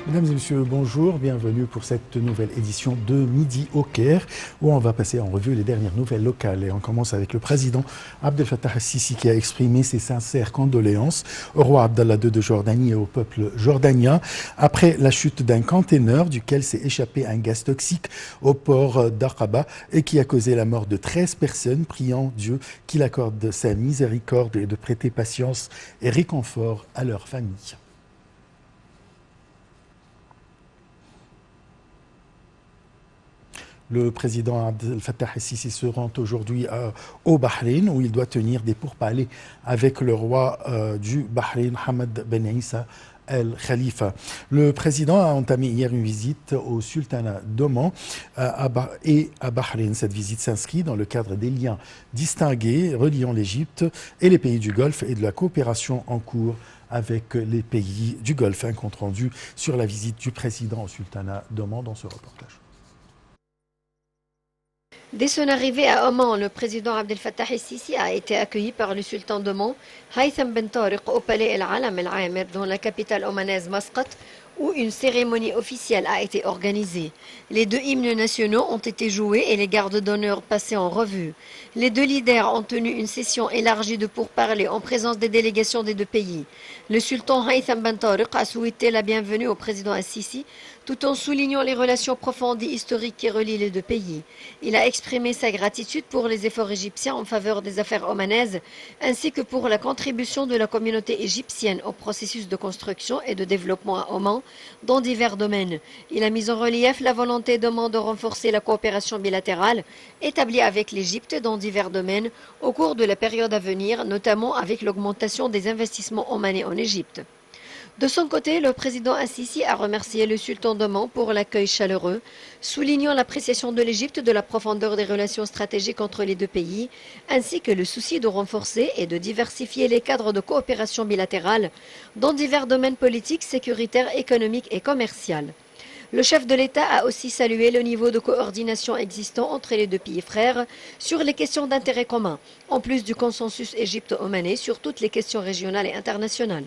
Mesdames et messieurs, bonjour, bienvenue pour cette nouvelle édition de Midi au Caire, où on va passer en revue les dernières nouvelles locales. Et on commence avec le président Abdel Fattah el-Sisi qui a exprimé ses sincères condoléances au roi Abdallah II de Jordanie et au peuple jordanien après la chute d'un container duquel s'est échappé un gaz toxique au port d'Aqaba et qui a causé la mort de 13 personnes, priant Dieu qu'il accorde sa miséricorde et de prêter patience et réconfort à leurs familles. Le président Abdel Fattah el-Sisi se rend aujourd'hui au Bahreïn où il doit tenir des pourparlers avec le roi du Bahreïn, Hamad Ben Issa Al Khalifa. Le président a entamé hier une visite au sultanat d'Oman et à Bahreïn. Cette visite s'inscrit dans le cadre des liens distingués reliant l'Égypte et les pays du Golfe et de la coopération en cours avec les pays du Golfe. Un compte rendu sur la visite du président au sultanat d'Oman dans ce reportage. Dès son arrivée à Oman, le président Abdel Fattah el-Sisi a été accueilli par le sultan d'Oman, Haytham Ben Tariq, au palais El Alam El Amir, dans la capitale omanaise Masqat, où une cérémonie officielle a été organisée. Les deux hymnes nationaux ont été joués et les gardes d'honneur passés en revue. Les deux leaders ont tenu une session élargie de pourparlers en présence des délégations des deux pays. Le sultan Haytham Ben Tariq a souhaité la bienvenue au président el-Sisi, tout en soulignant les relations profondes et historiques qui relient les deux pays. Il a exprimé sa gratitude pour les efforts égyptiens en faveur des affaires omanaises, ainsi que pour la contribution de la communauté égyptienne au processus de construction et de développement à Oman dans divers domaines. Il a mis en relief la volonté d'Oman de renforcer la coopération bilatérale établie avec l'Égypte dans divers domaines au cours de la période à venir, notamment avec l'augmentation des investissements omanais en Égypte. De son côté, le président el-Sisi a remercié le sultan d'Oman pour l'accueil chaleureux, soulignant l'appréciation de l'Égypte de la profondeur des relations stratégiques entre les deux pays, ainsi que le souci de renforcer et de diversifier les cadres de coopération bilatérale dans divers domaines politiques, sécuritaires, économiques et commerciaux. Le chef de l'État a aussi salué le niveau de coordination existant entre les deux pays frères sur les questions d'intérêt commun, en plus du consensus égypto-omanais sur toutes les questions régionales et internationales.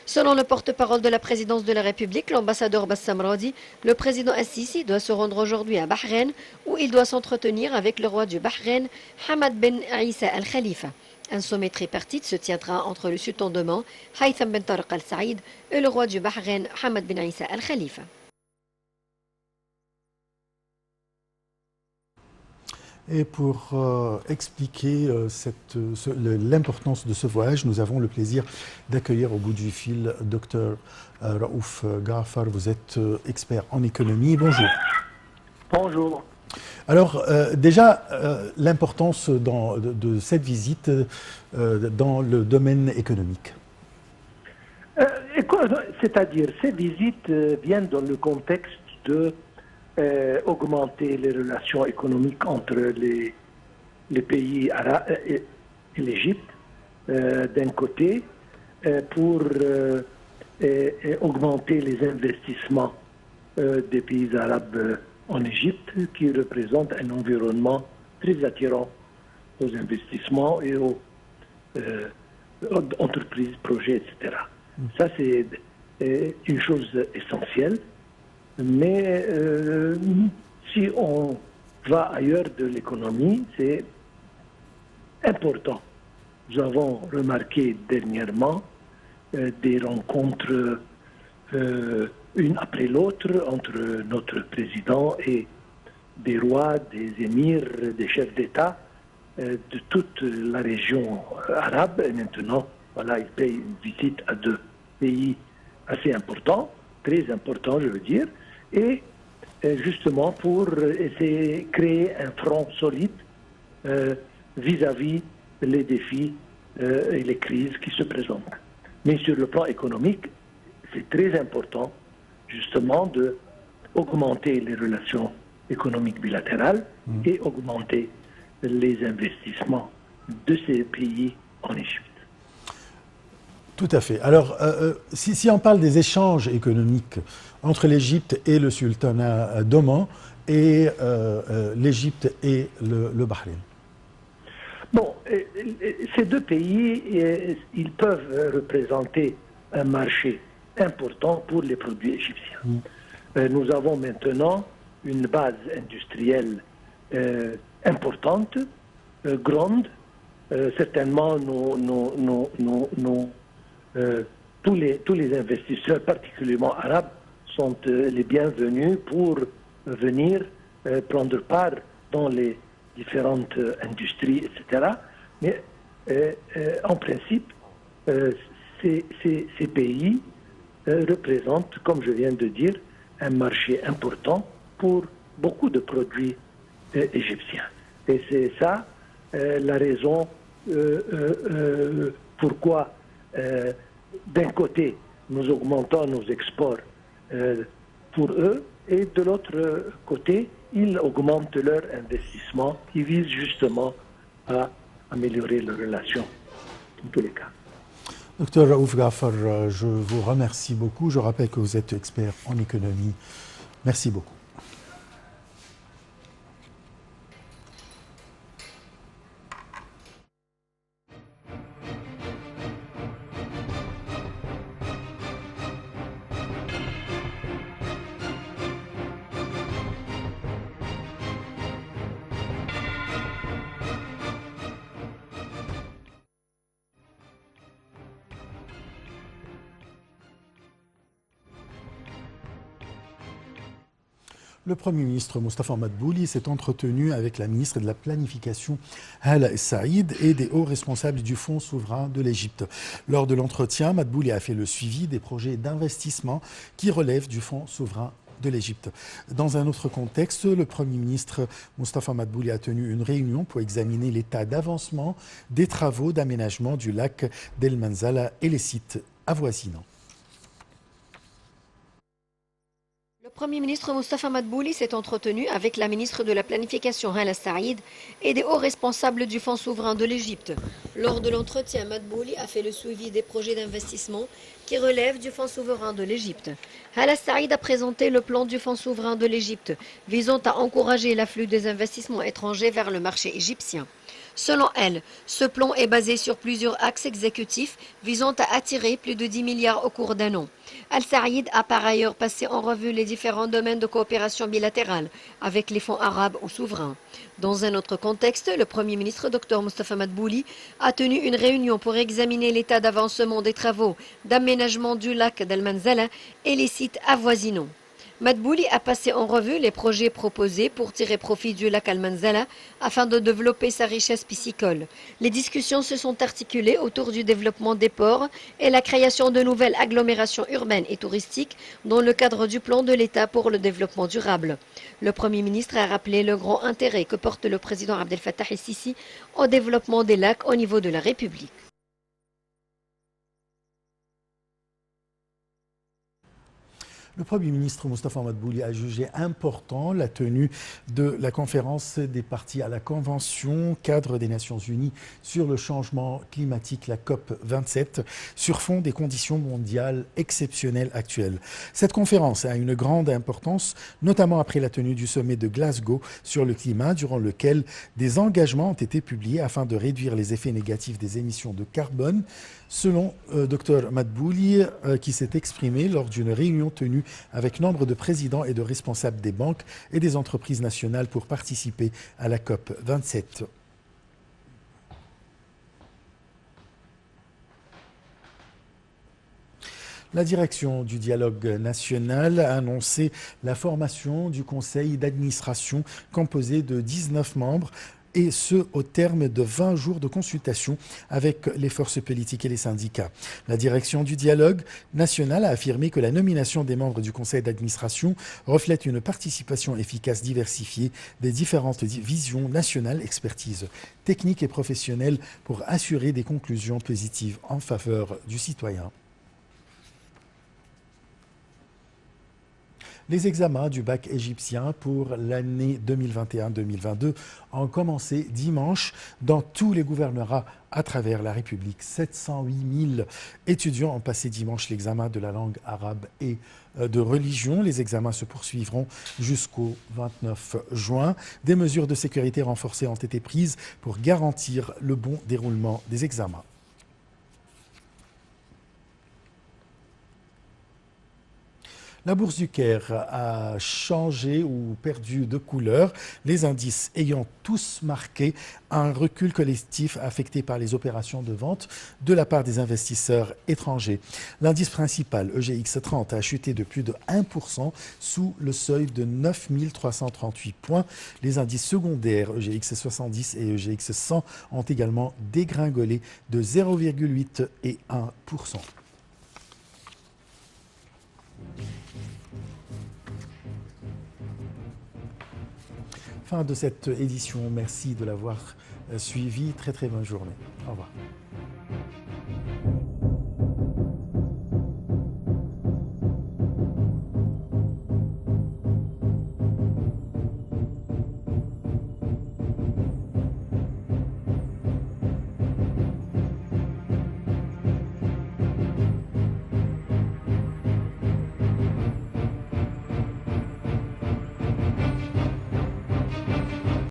Selon le porte-parole de la présidence de la République, l'ambassadeur Bassam Radi, le président el-Sisi doit se rendre aujourd'hui à Bahreïn où il doit s'entretenir avec le roi du Bahreïn, Hamad Ben Issa Al Khalifa. Un sommet tripartite se tiendra entre le sultan d'Oman, Haytham Ben Tariq Al Saïd, et le roi du Bahreïn, Hamad Ben Issa Al Khalifa. Et pour expliquer l'importance de ce voyage, nous avons le plaisir d'accueillir au bout du fil Dr Raouf Gaafar. Vous êtes expert en économie. Bonjour. Bonjour. Alors déjà, l'importance de cette visite dans le domaine économique. C'est-à-dire, ces visites viennent dans le contexte de augmenter les relations économiques entre les pays arabes et l'Égypte, d'un côté, pour augmenter les investissements des pays arabes en Égypte, qui représentent un environnement très attirant aux investissements et aux entreprises, projets, etc. Ça, c'est une chose essentielle. Mais si on va ailleurs de l'économie, c'est important. Nous avons remarqué dernièrement des rencontres, une après l'autre, entre notre président et des rois, des émirs, des chefs d'État de toute la région arabe. Et maintenant, voilà, il paye une visite à deux pays assez importants, très importants, je veux dire, et justement pour essayer de créer un front solide vis-à-vis les défis et les crises qui se présentent. Mais sur le plan économique, c'est très important justement d'augmenter les relations économiques bilatérales et augmenter les investissements de ces pays en Égypte. Tout à fait. Alors, si on parle des échanges économiques entre l'Égypte et le sultanat d'Oman et l'Égypte et le Bahreïn. Bon, ces deux pays, ils peuvent représenter un marché important pour les produits égyptiens. Nous avons maintenant une base industrielle importante, grande. Certainement, tous les investisseurs, particulièrement arabes, sont les bienvenus pour venir prendre part dans les différentes industries, etc. Mais en principe, ces pays représentent, comme je viens de dire, un marché important pour beaucoup de produits égyptiens. Et c'est ça la raison pourquoi, d'un côté, nous augmentons nos exports pour eux, et de l'autre côté, ils augmentent leur investissement qui vise justement à améliorer leurs relations, dans tous les cas. Docteur Raouf Ghaffar, je vous remercie beaucoup. Je rappelle que vous êtes expert en économie. Merci beaucoup. Le Premier ministre Moustapha Madbouli s'est entretenu avec la ministre de la Planification Hala Saïd et des hauts responsables du Fonds souverain de l'Égypte. Lors de l'entretien, Madbouli a fait le suivi des projets d'investissement qui relèvent du Fonds souverain de l'Égypte. Dans un autre contexte, le Premier ministre Moustapha Madbouli a tenu une réunion pour examiner l'état d'avancement des travaux d'aménagement du lac d'El Manzala et les sites avoisinants. Le Premier ministre Moustapha Madbouli s'est entretenu avec la ministre de la Planification Hala Saïd et des hauts responsables du Fonds souverain de l'Égypte. Lors de l'entretien, Madbouli a fait le suivi des projets d'investissement qui relèvent du Fonds souverain de l'Égypte. Hala Saïd a présenté le plan du Fonds souverain de l'Égypte visant à encourager l'afflux des investissements étrangers vers le marché égyptien. Selon elle, ce plan est basé sur plusieurs axes exécutifs visant à attirer plus de 10 milliards au cours d'un an. Al-Saïd a par ailleurs passé en revue les différents domaines de coopération bilatérale avec les fonds arabes ou souverains. Dans un autre contexte, le Premier ministre Dr Moustapha Madbouli a tenu une réunion pour examiner l'état d'avancement des travaux d'aménagement du lac d'El Manzala et les sites avoisinants. Madbouli a passé en revue les projets proposés pour tirer profit du lac Al-Manzala afin de développer sa richesse piscicole. Les discussions se sont articulées autour du développement des ports et la création de nouvelles agglomérations urbaines et touristiques dans le cadre du plan de l'État pour le développement durable. Le Premier ministre a rappelé le grand intérêt que porte le président Abdel Fattah el-Sisi au développement des lacs au niveau de la République. Le Premier ministre Moustapha Madbouli a jugé important la tenue de la conférence des parties à la Convention cadre des Nations Unies sur le changement climatique, la COP 27, sur fond des conditions mondiales exceptionnelles actuelles. Cette conférence a une grande importance, notamment après la tenue du sommet de Glasgow sur le climat, durant lequel des engagements ont été publiés afin de réduire les effets négatifs des émissions de carbone. Selon Dr Madbouli, qui s'est exprimé lors d'une réunion tenue avec nombre de présidents et de responsables des banques et des entreprises nationales pour participer à la COP 27. La direction du dialogue national a annoncé la formation du conseil d'administration composé de 19 membres, et ce, au terme de 20 jours de consultation avec les forces politiques et les syndicats. La direction du dialogue national a affirmé que la nomination des membres du conseil d'administration reflète une participation efficace diversifiée des différentes visions nationales, expertise technique et professionnelle pour assurer des conclusions positives en faveur du citoyen. Les examens du bac égyptien pour l'année 2021-2022 ont commencé dimanche dans tous les gouvernorats à travers la République. 708 000 étudiants ont passé dimanche l'examen de la langue arabe et de religion. Les examens se poursuivront jusqu'au 29 juin. Des mesures de sécurité renforcées ont été prises pour garantir le bon déroulement des examens. La bourse du Caire a changé ou perdu de couleur, les indices ayant tous marqué un recul collectif affecté par les opérations de vente de la part des investisseurs étrangers. L'indice principal, EGX 30, a chuté de plus de 1% sous le seuil de 9 338 points. Les indices secondaires, EGX 70 et EGX 100, ont également dégringolé de 0,8 et 1%. Fin de cette édition. Merci de l'avoir suivi. Très très bonne journée. Au revoir.